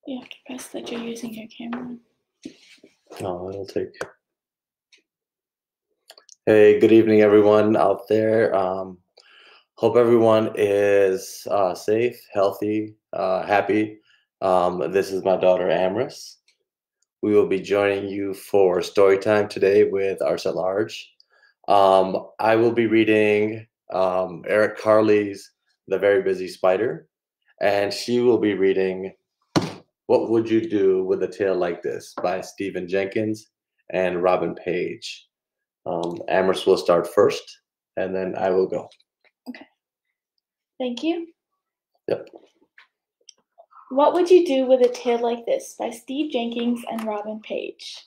You have to press that you're using your camera. Oh, it'll take. Hey, good evening, everyone out there. Hope everyone is safe, healthy, happy. This is my daughter, Amris. We will be joining you for story time today with Arts at Large. I will be reading Eric Carley's The Very Busy Spider, and she will be reading What Would You Do with a Tale Like This by Stephen Jenkins and Robin Page. Amherst will start first, and then I will go. Okay. Thank you. Yep. What Would You Do with a Tale Like This by Steve Jenkins and Robin Page.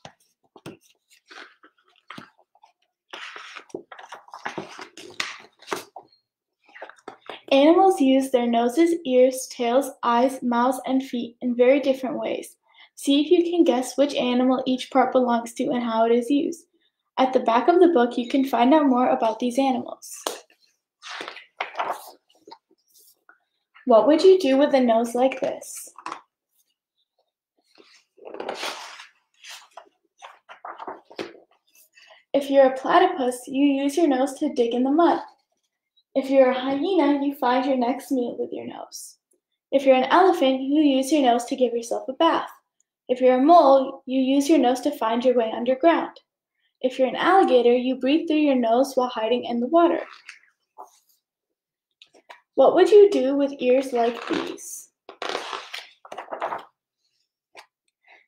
Animals use their noses, ears, tails, eyes, mouths, and feet in very different ways. See if you can guess which animal each part belongs to and how it is used. At the back of the book, you can find out more about these animals. What would you do with a nose like this? If you're a platypus, you use your nose to dig in the mud. If you're a hyena, you find your next meal with your nose. If you're an elephant, you use your nose to give yourself a bath. If you're a mole, you use your nose to find your way underground. If you're an alligator, you breathe through your nose while hiding in the water. What would you do with ears like these?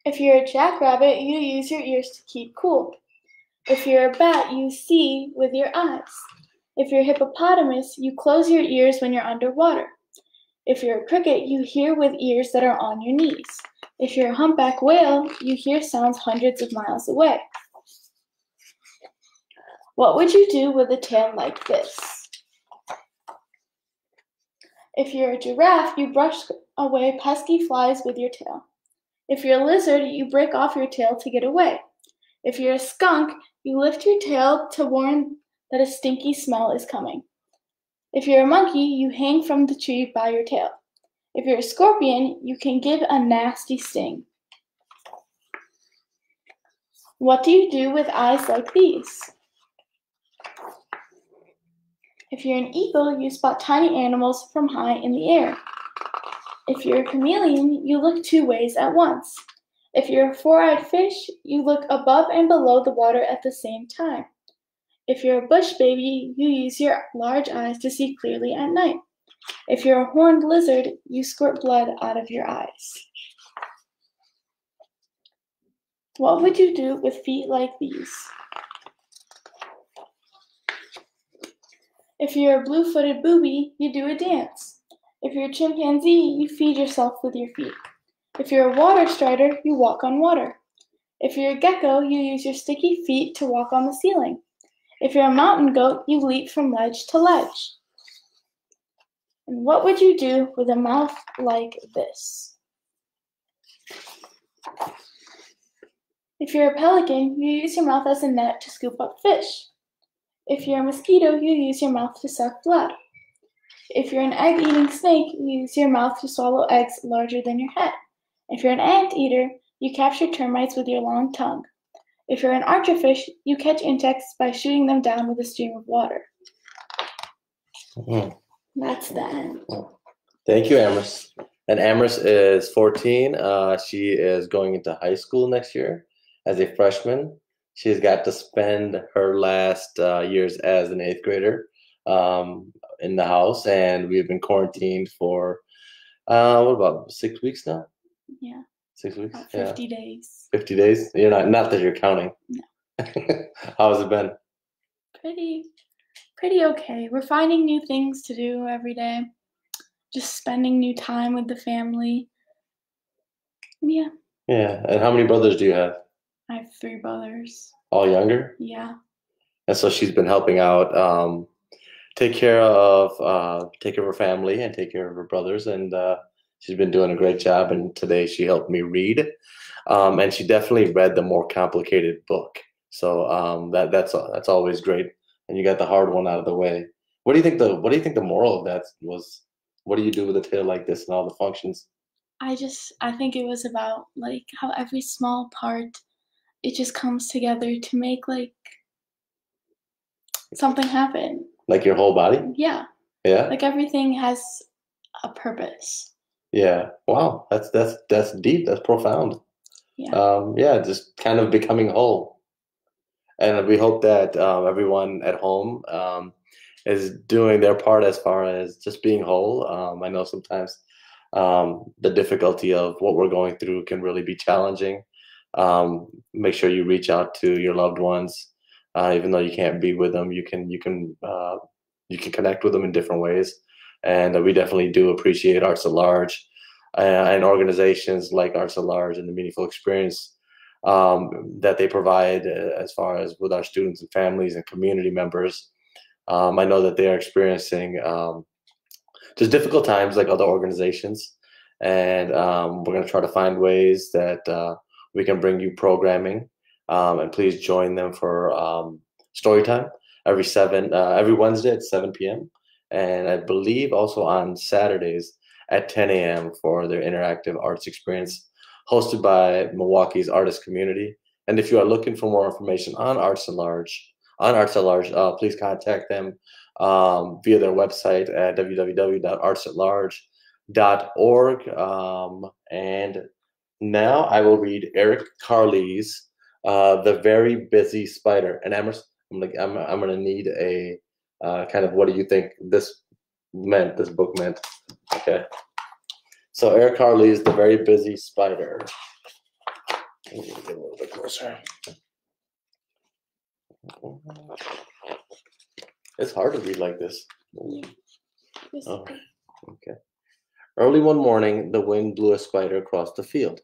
If you're a jackrabbit, you use your ears to keep cool. If you're a bat, you see with your eyes. If you're a hippopotamus, you close your ears when you're underwater. If you're a cricket, you hear with ears that are on your knees. If you're a humpback whale, you hear sounds hundreds of miles away. What would you do with a tail like this? If you're a giraffe, you brush away pesky flies with your tail. If you're a lizard, you break off your tail to get away. If you're a skunk, you lift your tail to warn that a stinky smell is coming. If you're a monkey, you hang from the tree by your tail. If you're a scorpion, you can give a nasty sting. What do you do with eyes like these? If you're an eagle, you spot tiny animals from high in the air. If you're a chameleon, you look two ways at once. If you're a four-eyed fish, you look above and below the water at the same time. If you're a bush baby, you use your large eyes to see clearly at night. If you're a horned lizard, you squirt blood out of your eyes. What would you do with feet like these? If you're a blue-footed booby, you do a dance. If you're a chimpanzee, you feed yourself with your feet. If you're a water strider, you walk on water. If you're a gecko, you use your sticky feet to walk on the ceiling. If you're a mountain goat, you leap from ledge to ledge. And what would you do with a mouth like this? If you're a pelican, you use your mouth as a net to scoop up fish. If you're a mosquito, you use your mouth to suck blood. If you're an egg-eating snake, you use your mouth to swallow eggs larger than your head. If you're an anteater, you capture termites with your long tongue. If you're an archerfish, you catch insects by shooting them down with a stream of water. Mm-hmm. That's the end. Thank you, Amherst. And Amherst is 14. She is going into high school next year as a freshman. She's got to spend her last years as an 8th grader in the house, and we've been quarantined for what about 6 weeks now? Yeah. 6 weeks. About 50 days. 50 days. You're not that you're counting. No. How's it been? Pretty okay. We're finding new things to do every day. Just spending new time with the family. Yeah. Yeah. And how many brothers do you have? I have 3 brothers. All younger? Yeah. And so she's been helping out, take care of her family and take care of her brothers, and she's been doing a great job. And today she helped me read, and she definitely read the more complicated book. So that's always great. And you got the hard one out of the way. What do you think the moral of that was? What do you do with a tale like this and all the functions? I think it was about like how every small part it just comes together to make like something happen. Like your whole body? Yeah. Yeah. Like everything has a purpose. Yeah. Wow. That's deep. That's profound. Yeah. Yeah, just kind of becoming whole. And we hope that everyone at home is doing their part as far as just being whole. I know sometimes the difficulty of what we're going through can really be challenging. Make sure you reach out to your loved ones, even though you can't be with them. You can connect with them in different ways, and we definitely do appreciate Arts at Large and organizations like Arts at Large and the Meaningful Experience that they provide as far as with our students and families and community members. I know that they are experiencing just difficult times like other organizations, and we're going to try to find ways that we can bring you programming, and please join them for Storytime every Wednesday at 7 p.m. and I believe also on Saturdays at 10 a.m. for their interactive arts experience hosted by Milwaukee's artist community. And if you are looking for more information on Arts at Large, please contact them via their website at www.artsatlarge.org. And now I will read Eric Carley's "The Very Busy Spider." And Amherst, I'm going to need a kind of what do you think this book meant? Okay. So Eric Carley's "The Very Busy Spider." Let me get a little bit closer. It's hard to read like this. Oh, okay. Early one morning, the wind blew a spider across the field.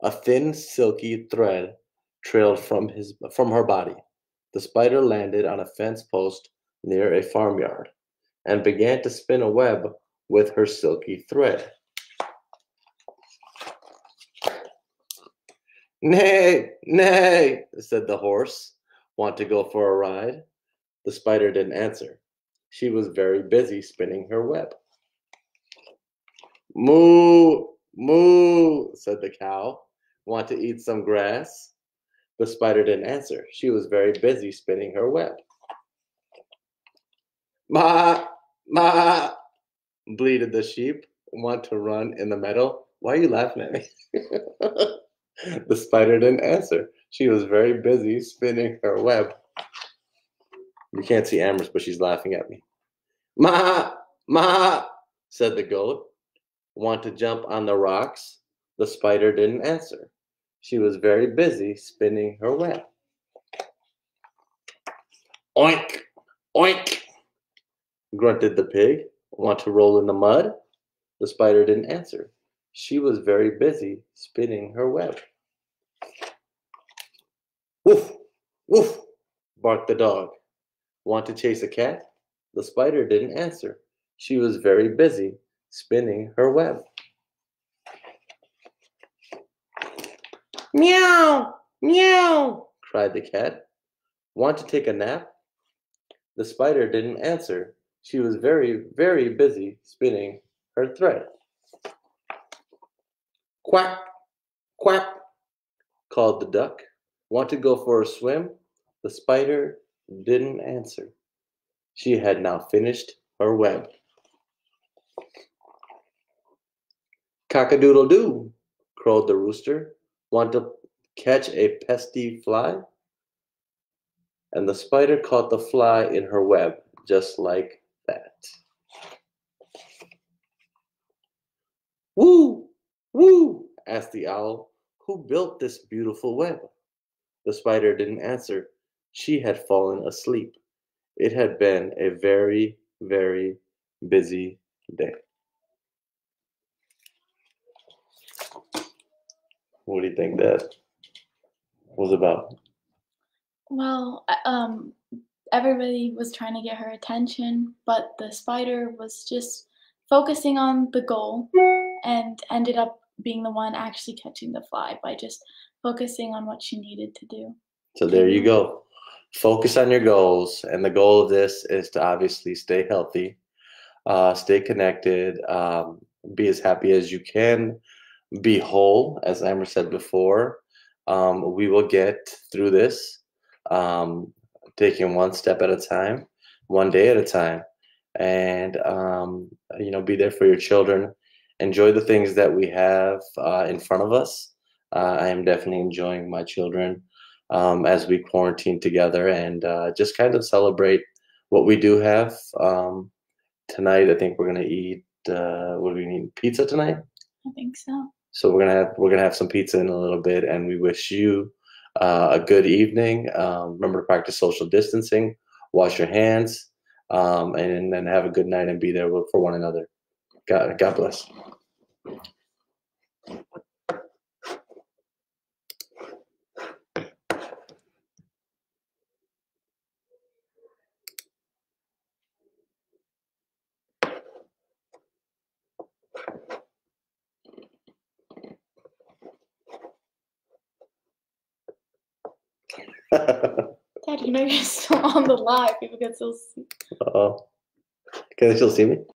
A thin, silky thread trailed from her body. The spider landed on a fence post near a farmyard and began to spin a web with her silky thread. "Nay, nay," said the horse. "Want to go for a ride?" The spider didn't answer. She was very busy spinning her web. "Moo, moo," said the cow. "Want to eat some grass?" The spider didn't answer. She was very busy spinning her web. "Ma, ma," bleated the sheep. "Want to run in the meadow?" Why are you laughing at me? The spider didn't answer. She was very busy spinning her web. You can't see Amherst, but she's laughing at me. "Ma, ma," said the goat. "Want to jump on the rocks?" The spider didn't answer. She was very busy spinning her web. "Oink, oink," grunted the pig. "Want to roll in the mud?" The spider didn't answer. She was very busy spinning her web. "Woof, woof," barked the dog. "Want to chase a cat?" The spider didn't answer. She was very busy spinning her web. "Meow, meow," cried the cat. "Want to take a nap?" The spider didn't answer. She was very, very busy spinning her thread. "Quack, quack," called the duck. "Want to go for a swim?" The spider didn't answer. She had now finished her web. "Cock-a-doodle-doo," crowed the rooster. "Want to catch a pesky fly?" And the spider caught the fly in her web, just like that. "Woo, woo," asked the owl. "Who built this beautiful web?" The spider didn't answer. She had fallen asleep. It had been a very, very busy day. What do you think that was about? Well, everybody was trying to get her attention, but the spider was just focusing on the goal and ended up being the one actually catching the fly by just focusing on what she needed to do. So there you go. Focus on your goals. And the goal of this is to obviously stay healthy, stay connected, be as happy as you can, be whole, as Amber said before. We will get through this, um, taking one step at a time, one day at a time, and be there for your children. Enjoy the things that we have in front of us. I am definitely enjoying my children as we quarantine together and just kind of celebrate what we do have. Tonight, I think we're gonna eat. What do we need? Pizza tonight. I think so. So we're gonna have some pizza in a little bit, and we wish you a good evening. Remember to practice social distancing, wash your hands, and then have a good night and be there for one another. God bless. Dad, you're still on the live. People can still see. Uh-oh. Can they still see me?